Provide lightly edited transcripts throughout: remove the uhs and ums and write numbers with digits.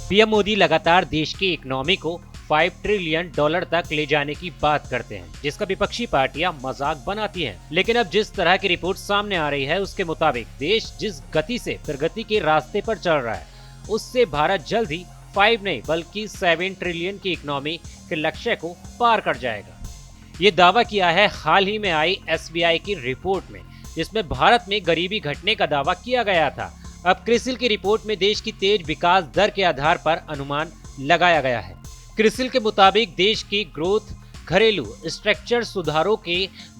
PM Modi लगातार देश की इकोनॉमी को $5 ट्रिलियन तक ले जाने की बात करते हैं, जिसका विपक्षी पार्टियां मजाक बनाती हैं। लेकिन अब जिस तरह की रिपोर्ट सामने आ रही है, उसके मुताबिक देश जिस गति से प्रगति के रास्ते पर चल रहा है, उससे भारत जल्द ही 5 नहीं बल्कि 7 ट्रिलियन की इकोनॉमी के लक्ष्य को पार कर जाएगा। ये दावा किया है हाल ही में आई SBI की रिपोर्ट में, जिसमें भारत में गरीबी घटने का दावा किया गया था। अब क्रिसिल की रिपोर्ट में देश की तेज विकास दर के आधार पर अनुमान लगाया गया है। क्रिसिल के मुताबिक देश की ग्रोथ घरेलू स्ट्रक्चर सुधारों के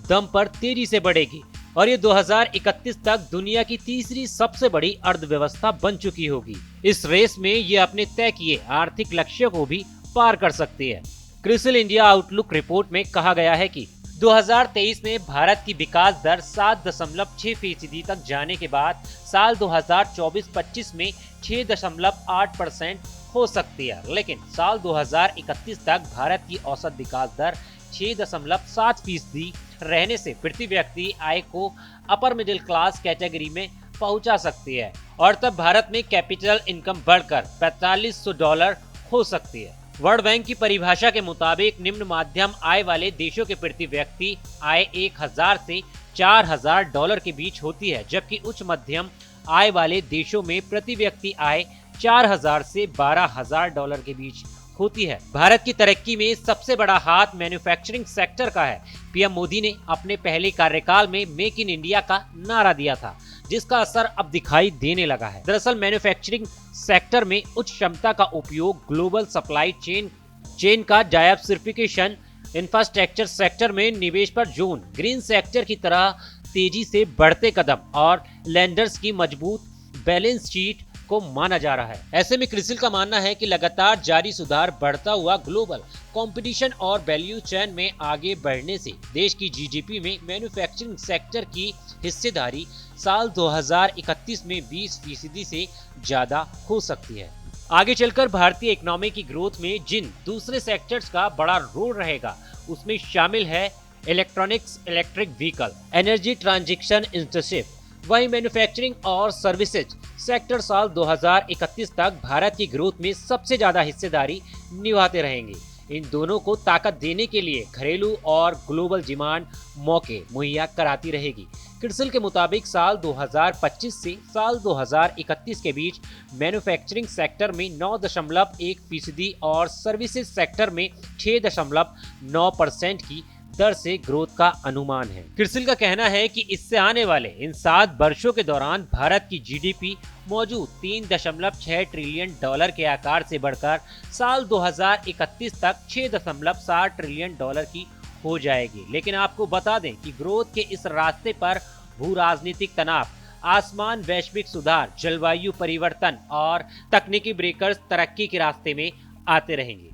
दम पर तेजी से बढ़ेगी और ये 2031 तक दुनिया की तीसरी सबसे बड़ी अर्थव्यवस्था बन चुकी होगी। इस रेस में ये अपने तय किए आर्थिक लक्ष्यों को भी पार कर सकती है। क्रिसिल इंडिया आउटलुक रिपोर्ट में कहा गया है कि 2023 में भारत की विकास दर 7.6% तक जाने के बाद साल 2024-25 में 6.8% हो सकती है, लेकिन साल 2031 तक भारत की औसत विकास दर 6.7% रहने से प्रति व्यक्ति आय को अपर मिडिल क्लास कैटेगरी में पहुंचा सकती है और तब भारत में कैपिटल इनकम बढ़कर $4500 हो सकती है। वर्ल्ड बैंक की परिभाषा के मुताबिक निम्न माध्यम आय वाले देशों के प्रति व्यक्ति आय $1000 से $4000 के बीच होती है, जबकि उच्च मध्यम आय वाले देशों में प्रति व्यक्ति आय $4000 से $12000 के बीच होती है। भारत की तरक्की में सबसे बड़ा हाथ मैन्युफैक्चरिंग सेक्टर का है। पीएम मोदी ने अपने पहले कार्यकाल में मेक इन इंडिया का नारा दिया था, जिसका असर अब दिखाई देने लगा है। दरअसल मैन्युफैक्चरिंग सेक्टर में उच्च क्षमता का उपयोग, ग्लोबल सप्लाई चेन का डाइवर्सिफिकेशन, इंफ्रास्ट्रक्चर सेक्टर में निवेश पर जोर, ग्रीन सेक्टर की तरह तेजी से बढ़ते कदम और लेंडर्स की मजबूत बैलेंस शीट को माना जा रहा है। ऐसे में क्रिसिल का मानना है कि लगातार जारी सुधार, बढ़ता हुआ ग्लोबल कंपटीशन और वैल्यू चेन में आगे बढ़ने से देश की जीडीपी में मैन्युफैक्चरिंग सेक्टर की हिस्सेदारी साल 2031 में 20% से ज्यादा हो सकती है। आगे चलकर भारतीय इकोनॉमी की ग्रोथ में जिन दूसरे सेक्टर्स का बड़ा रोल रहेगा, उसमें शामिल है electronics, electric vehicle, energy transition industry, वहीं मैन्युफैक्चरिंग और सर्विसेज सेक्टर साल 2031 तक भारत की ग्रोथ में सबसे ज्यादा हिस्सेदारी निभाते रहेंगे। इन दोनों को ताकत देने के लिए घरेलू और ग्लोबल डिमांड मौके मुहैया कराती रहेगी। क्रिसिल के मुताबिक साल 2025 से साल 2031 के बीच मैन्युफैक्चरिंग सेक्टर में 9.1% और सर्विसेज सेक्टर में 6.9% की दर से ग्रोथ का अनुमान है। क्रिसिल का कहना है कि इससे आने वाले इन 7 वर्षों के दौरान भारत की जीडीपी मौजूद $3.6 ट्रिलियन के आकार से बढ़कर साल 2031 तक $6.7 ट्रिलियन की हो जाएगी। लेकिन आपको बता दें कि ग्रोथ के इस रास्ते पर भू राजनीतिक तनाव, आसमान, वैश्विक सुधार, जलवायु परिवर्तन और तकनीकी ब्रेकर्स तरक्की के रास्ते में आते रहेंगे।